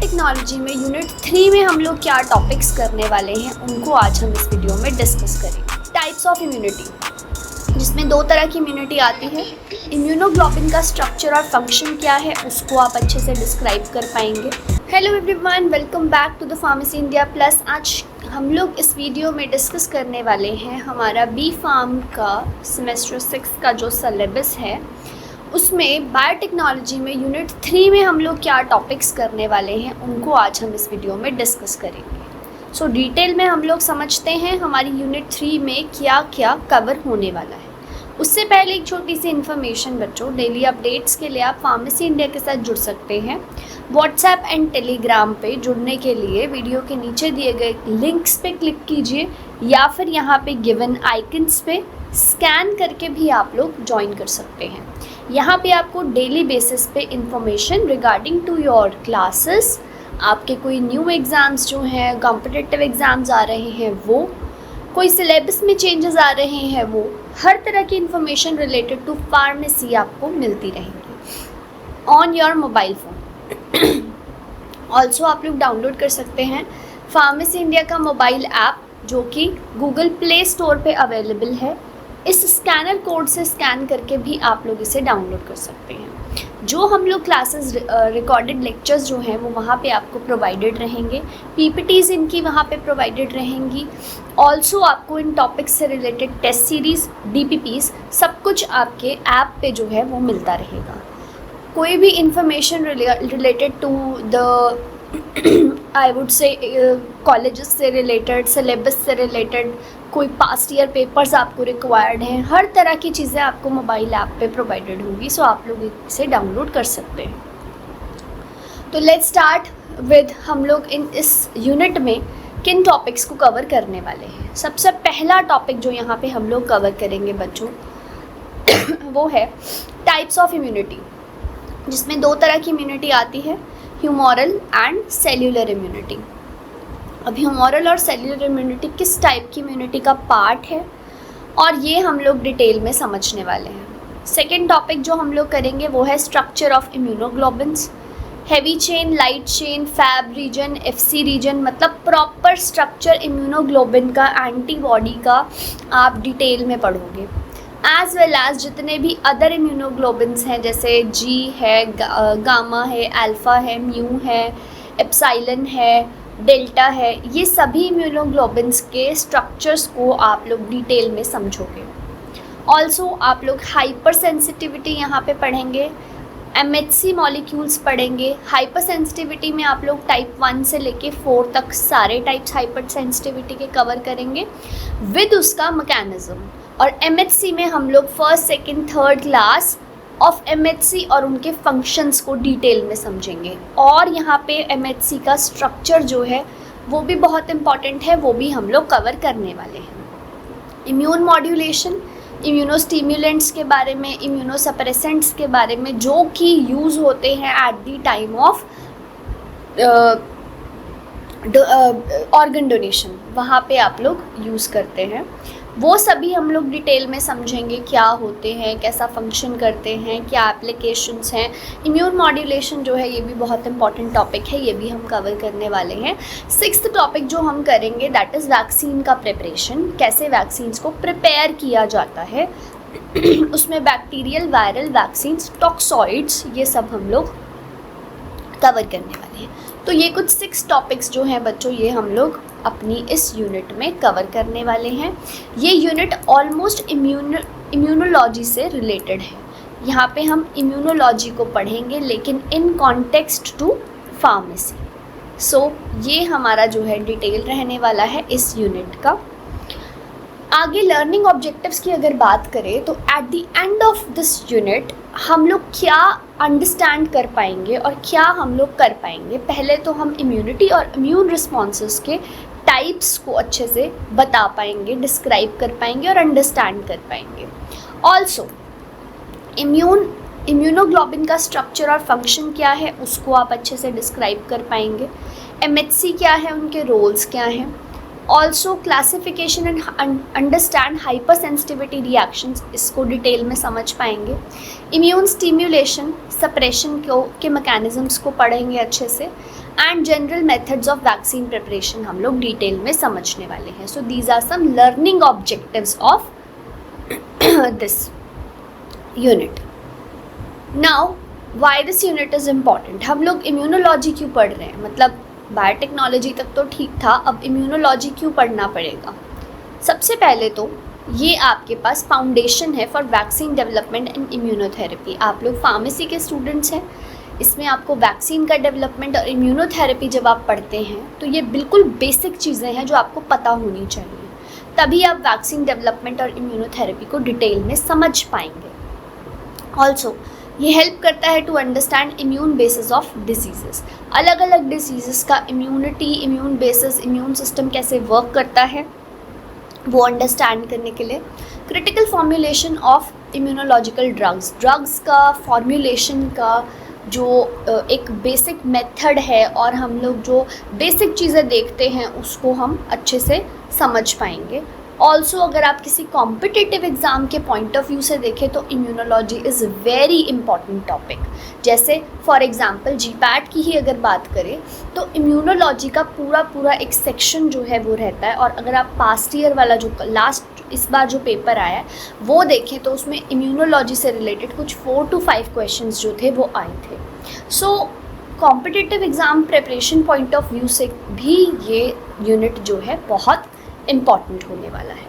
Biotechnology में unit 3 में हम लोग क्या टॉपिक्स करने वाले हैं उनको आज हम इस वीडियो में डिस्कस करेंगे। टाइप्स ऑफ इम्यूनिटी, जिसमें दो तरह की इम्यूनिटी आती है। इम्यूनोग्लोबिन का स्ट्रक्चर और फंक्शन क्या है उसको आप अच्छे से डिस्क्राइब कर पाएंगे। Hello everyone, welcome back to the pharmacy India plus. आज हम लोग इस वीडियो में डिस्कस करने वाले हैं हमारा बी फार्म का सेमेस्टर 6 का जो सिलेबस है उसमें बायोटेक्नोलॉजी में यूनिट 3 में हम लोग क्या टॉपिक्स करने वाले हैं उनको आज हम इस वीडियो में डिस्कस करेंगे। सो डिटेल में हम लोग समझते हैं हमारी यूनिट 3 में क्या क्या कवर होने वाला है। उससे पहले एक छोटी सी इन्फॉर्मेशन बच्चों, डेली अपडेट्स के लिए आप फार्मेसी इंडिया के साथ जुड़ सकते हैं। व्हाट्सएप एंड टेलीग्राम पे जुड़ने के लिए वीडियो के नीचे दिए गए लिंक्स पे क्लिक कीजिए या फिर यहाँ पे गिवन आइकन्स पे स्कैन करके भी आप लोग ज्वाइन कर सकते हैं। यहाँ पे आपको डेली बेसिस पे information regarding to your classes, आपके कोई न्यू एग्ज़ाम्स जो हैं, कॉम्पिटिटिव एग्ज़ाम्स आ रहे हैं वो, कोई सिलेबस में चेंजेस आ रहे हैं वो, हर तरह की इंफॉर्मेशन रिलेटेड टू फार्मेसी आपको मिलती रहेंगी on your mobile phone. Also आप लोग डाउनलोड कर सकते हैं फार्मेसी इंडिया का मोबाइल ऐप जो कि गूगल प्ले स्टोर पे अवेलेबल है। इस स्कैनर कोड से स्कैन करके भी आप लोग इसे डाउनलोड कर सकते हैं। जो हम लोग क्लासेस रिकॉर्डेड लेक्चर्स जो हैं वो वहाँ पे आपको प्रोवाइडेड रहेंगे, पीपीटीज़ इनकी वहाँ पे प्रोवाइडेड रहेंगी। ऑल्सो आपको इन टॉपिक्स से रिलेटेड टेस्ट सीरीज़, डीपीपीज़ सब कुछ आपके ऐप पे जो है वो मिलता रहेगा। कोई भी information related to the I would say colleges से रिलेटेड, सिलेबस से रिलेटेड, कोई पास्ट ईयर पेपर्स आपको रिक्वायर्ड हैं, हर तरह की चीज़ें आपको मोबाइल ऐप पे प्रोवाइडेड होंगी। सो आप लोग इसे डाउनलोड कर सकते हैं। तो लेट्स स्टार्ट विद हम लोग इस यूनिट में किन टॉपिक्स को कवर करने वाले हैं। सबसे पहला टॉपिक जो यहाँ पे हम लोग कवर करेंगे बच्चों वो है टाइप्स ऑफ इम्यूनिटी, जिसमें दो तरह की इम्यूनिटी आती है, ह्यूमोरल एंड सेल्यूलर इम्यूनिटी। अब ह्यूमोरल और सेल्यूलर इम्यूनिटी किस टाइप की इम्यूनिटी का पार्ट है और ये हम लोग डिटेल में समझने वाले हैं। सेकेंड टॉपिक जो हम लोग करेंगे वो है structure of immunoglobins, heavy chain, light chain, Fab region, Fc region, मतलब प्रॉपर स्ट्रक्चर इम्यूनोग्लोबिन का, एंटीबॉडी का आप डिटेल में पढ़ोगे। एज वेल एज जितने भी अदर इम्यूनोग्लोबिन्स हैं जैसे जी है, गामा है, अल्फ़ा है, म्यू है, एप्सिलॉन है, डेल्टा है, ये सभी इम्यूनोग्लोबिन्स के स्ट्रक्चर्स को आप लोग डिटेल में समझोगे। ऑल्सो आप लोग हाइपर सेंसिटिविटी यहाँ पे पढ़ेंगे, एमएचसी मॉलिक्यूल्स पढ़ेंगे। हाइपर सेंसिटिविटी में आप लोग टाइप 1 से लेके 4 तक सारे टाइप्स हाइपर सेंसिटिविटी के कवर करेंगे विद उसका मैकेनिज्म। और एमएचसी में हम लोग first, second, third class of MHC और उनके फंक्शंस को डिटेल में समझेंगे। और यहाँ पे एमएचसी का स्ट्रक्चर जो है वो भी बहुत इम्पॉर्टेंट है, वो भी हम लोग कवर करने वाले हैं। इम्यून मॉड्यूलेशन, इम्यूनोस्टिम्युलेंट्स के बारे में, इम्यूनोसप्रेसेंट्स के बारे में जो कि यूज़ होते हैं at the time of organ donation, वहाँ पे आप लोग यूज़ करते हैं, वो सभी हम लोग डिटेल में समझेंगे। क्या होते हैं, कैसा फंक्शन करते हैं, क्या एप्लीकेशंस हैं। इम्यून मॉड्यूलेशन जो है ये भी बहुत इंपॉर्टेंट टॉपिक है, ये भी हम कवर करने वाले हैं। सिक्स्थ टॉपिक जो हम करेंगे दैट इज़ वैक्सीन का प्रिपरेशन, कैसे वैक्सीन्स को प्रिपेयर किया जाता है उसमें बैक्टीरियल, वायरल वैक्सीन्स, टॉक्सॉइड्स, ये सब हम लोग कवर करने वाले हैं। तो ये कुछ 6 टॉपिक्स जो हैं बच्चों ये हम लोग अपनी इस यूनिट में कवर करने वाले हैं। ये यूनिट ऑलमोस्ट इम्यूनोलॉजी से रिलेटेड है। यहाँ पे हम इम्यूनोलॉजी को पढ़ेंगे लेकिन इन कॉन्टेक्स्ट टू फार्मेसी। सो ये हमारा जो है डिटेल रहने वाला है इस यूनिट का। आगे लर्निंग ऑब्जेक्टिव्स की अगर बात करें तो at the end of this unit हम लोग क्या अंडरस्टैंड कर पाएंगे और क्या हम लोग कर पाएंगे। पहले तो हम इम्यूनिटी और इम्यून रिस्पॉन्सेस के टाइप्स को अच्छे से बता पाएंगे, डिस्क्राइब कर पाएंगे और अंडरस्टैंड कर पाएंगे। ऑल्सो इम्यूनोग्लोबिन का स्ट्रक्चर और फंक्शन क्या है उसको आप अच्छे से डिस्क्राइब कर पाएंगे। एमएचसी क्या है, उनके रोल्स क्या हैं, also classification and understand hyper sensitivity reactions, इसको डिटेल में समझ पाएंगे। इम्यून स्टिम्युलेशन सप्रेशन के मैकेनिज्म्स को पढ़ेंगे अच्छे से। And general methods of vaccine preparation हम लोग डिटेल में समझने वाले हैं। So these are some learning objectives of this unit. Now why this unit is important. हम लोग इम्यूनोलॉजी क्यों पढ़ रहे हैं, मतलब बायोटेक्नोलॉजी तक तो ठीक था, अब इम्यूनोलॉजी क्यों पढ़ना पड़ेगा। सबसे पहले तो ये आपके पास फाउंडेशन है for vaccine development and immunotherapy. आप लोग फार्मेसी के स्टूडेंट्स हैं, इसमें आपको वैक्सीन का डेवलपमेंट और इम्यूनोथेरेपी जब आप पढ़ते हैं तो ये बिल्कुल बेसिक चीज़ें हैं जो आपको पता होनी चाहिए, तभी आप वैक्सीन डेवलपमेंट और इम्यूनोथेरेपी को डिटेल में समझ पाएंगे। ऑल्सो ये हेल्प करता है to understand immune basis of diseases, अलग अलग डिजीज़ेस का immunity, immune basis, immune system कैसे वर्क करता है वो अंडरस्टैंड करने के लिए। Critical formulation of immunological drugs का फॉर्मुलेशन का जो एक बेसिक मेथड है और हम लोग जो बेसिक चीज़ें देखते हैं उसको हम अच्छे से समझ पाएंगे। ऑल्सो अगर आप किसी कॉम्पिटिटिव एग्ज़ाम के पॉइंट ऑफ व्यू से देखें तो immunology is very important topic. जैसे फॉर एग्ज़ाम्पल जीपैट की ही अगर बात करें तो इम्यूनोलॉजी का पूरा एक सेक्शन जो है वो रहता है, और अगर आप पास्ट ईयर वाला जो लास्ट इस बार जो पेपर आया है वो देखें तो उसमें इम्यूनोलॉजी से रिलेटेड कुछ 4 to 5 क्वेश्चंस जो थे वो आए थे। So competitive exam preparation point of view से भी ये यूनिट जो है बहुत इम्पॉर्टेंट होने वाला है।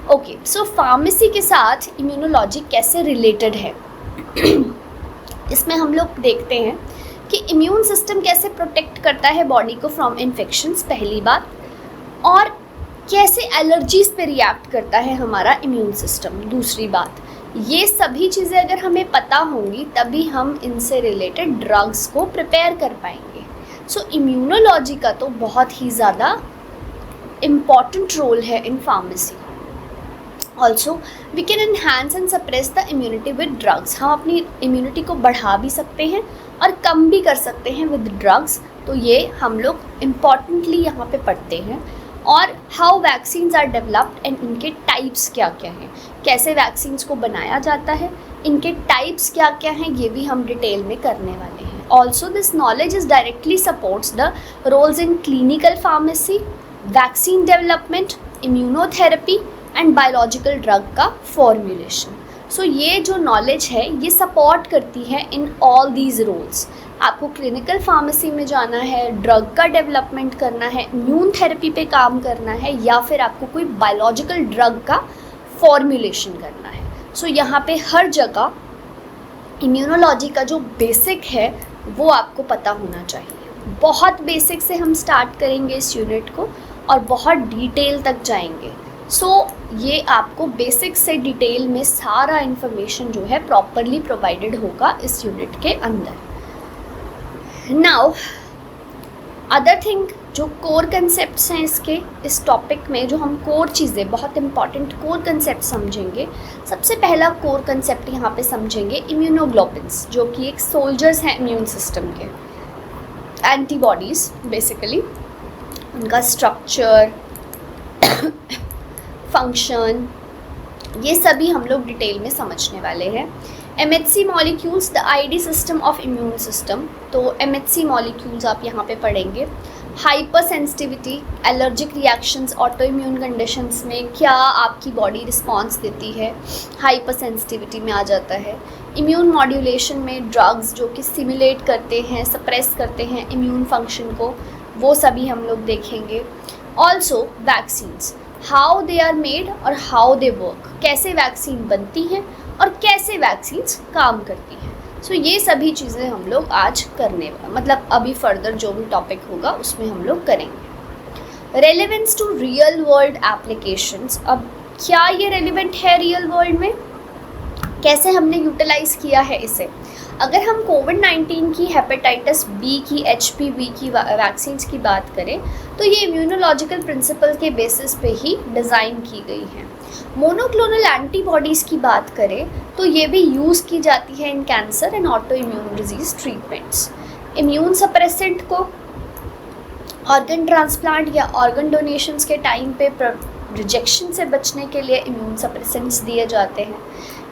ओके, सो फार्मेसी के साथ इम्यूनोलॉजी कैसे रिलेटेड है इसमें हम लोग देखते हैं कि इम्यून सिस्टम कैसे प्रोटेक्ट करता है बॉडी को फ्रॉम इन्फेक्शंस, पहली बात, और कैसे एलर्जीज़ पे रिएक्ट करता है हमारा इम्यून सिस्टम, दूसरी बात। ये सभी चीज़ें अगर हमें पता होंगी तभी हम इनसे रिलेटेड ड्रग्स को प्रिपेयर कर पाएंगे। सो इम्यूनोलॉजी का तो बहुत ही ज़्यादा इम्पॉर्टेंट रोल है in pharmacy. Also we can enhance and suppress the immunity with drugs, हम अपनी इम्यूनिटी को बढ़ा भी सकते हैं और कम भी कर सकते हैं विद ड्रग्स, तो ये हम लोग इम्पॉर्टेंटली यहाँ पे पढ़ते हैं। और how vaccines are developed and इनके टाइप्स क्या क्या हैं, कैसे वैक्सीन्स को बनाया जाता है, इनके टाइप्स क्या क्या हैं, ये भी हम डिटेल में करने वाले हैं। Also this knowledge is directly supports the roles in clinical pharmacy, vaccine development, immunotherapy and biological drug का फॉर्मुलेशन। सो ये जो नॉलेज है ये सपोर्ट करती है इन ऑल दीज रोल्स। आपको क्लिनिकल फार्मेसी में जाना है, ड्रग का डेवलपमेंट करना है, इम्यून थेरेपी पे काम करना है, या फिर आपको कोई बायोलॉजिकल ड्रग का फॉर्मुलेशन करना है। सो यहाँ पे हर जगह इम्यूनोलॉजी का जो बेसिक है वो आपको पता होना चाहिए। बहुत बेसिक से हम स्टार्ट करेंगे इस यूनिट को और बहुत डिटेल तक जाएंगे। सो ये आपको बेसिक से डिटेल में सारा इन्फॉर्मेशन जो है प्रॉपरली प्रोवाइडेड होगा इस यूनिट के अंदर। नाउ अदर थिंग, जो कोर कंसेप्ट्स हैं इसके, इस टॉपिक में जो हम कोर चीज़ें, बहुत इंपॉर्टेंट कोर कंसेप्ट समझेंगे। सबसे पहला कोर कंसेप्ट यहाँ पे समझेंगे इम्यूनोग्लोबिन्स, जो कि एक सोल्जर्स हैं इम्यून सिस्टम के, एंटीबॉडीज़ बेसिकली, उनका स्ट्रक्चर फंक्शन, ये सभी हम लोग डिटेल में समझने वाले हैं। MHC molecules, the ID system of immune system, तो MHC मॉलिक्यूल्स आप यहाँ पे पढ़ेंगे। Hyper sensitivity, allergic reactions, auto immune conditions में क्या आपकी बॉडी रिस्पॉन्स देती है, हाइपर सेंसिटिविटी में आ जाता है। इम्यून मॉड्यूलेशन में ड्रग्स जो कि स्टिमुलेट करते हैं, सप्रेस करते हैं इम्यून फंक्शन को, वो सभी हम लोग देखेंगे। Also vaccines, how they are made और हाउ दे वर्क, कैसे वैक्सीन बनती हैं और कैसे वैक्सीन्स काम करती हैं। सो ये सभी चीज़ें हम लोग आज करने, मतलब अभी फर्दर जो भी टॉपिक होगा उसमें हम लोग करेंगे। Relevance to real world applications, अब क्या ये रेलिवेंट है रियल वर्ल्ड में, कैसे हमने यूटिलाइज़ किया है इसे। अगर हम कोविड-19 की, हेपेटाइटिस बी की, HPV की वैक्सीन्स की बात करें तो ये इम्यूनोलॉजिकल प्रिंसिपल के बेसिस पे ही डिज़ाइन की गई हैं। मोनोक्लोनल एंटीबॉडीज़ की बात करें तो ये भी यूज़ की जाती है इन cancer and auto immune disease treatments. Immune suppressant को ऑर्गन ट्रांसप्लांट या ऑर्गन डोनेशंस के टाइम पे रिजेक्शन से बचने के लिए इम्यून सप्रेसेंट्स दिए जाते हैं।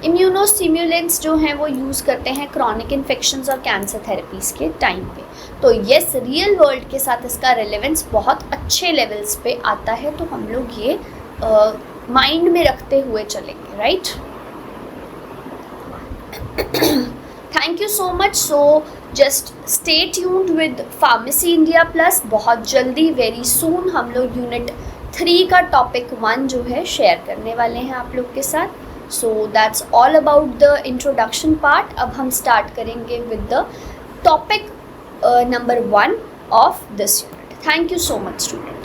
इम्यूनोस्टिम्युलेंट्स जो हैं वो यूज़ करते हैं क्रॉनिक इन्फेक्शंस और कैंसर थेरेपीज़ के टाइम पे। तो येस, रियल वर्ल्ड के साथ इसका रिलेवेंस बहुत अच्छे लेवल्स पे आता है, तो हम लोग ये माइंड में रखते हुए चलेंगे, right. Thank you so much. So just stay tuned with pharmacy India plus. बहुत जल्दी, वेरी सून, हम लोग यूनिट 3 का टॉपिक 1 जो है शेयर करने वाले हैं आप लोग के साथ। So that's all about the introduction part. अब हम स्टार्ट करेंगे with the topic number 1 of this unit. Thank you so much students.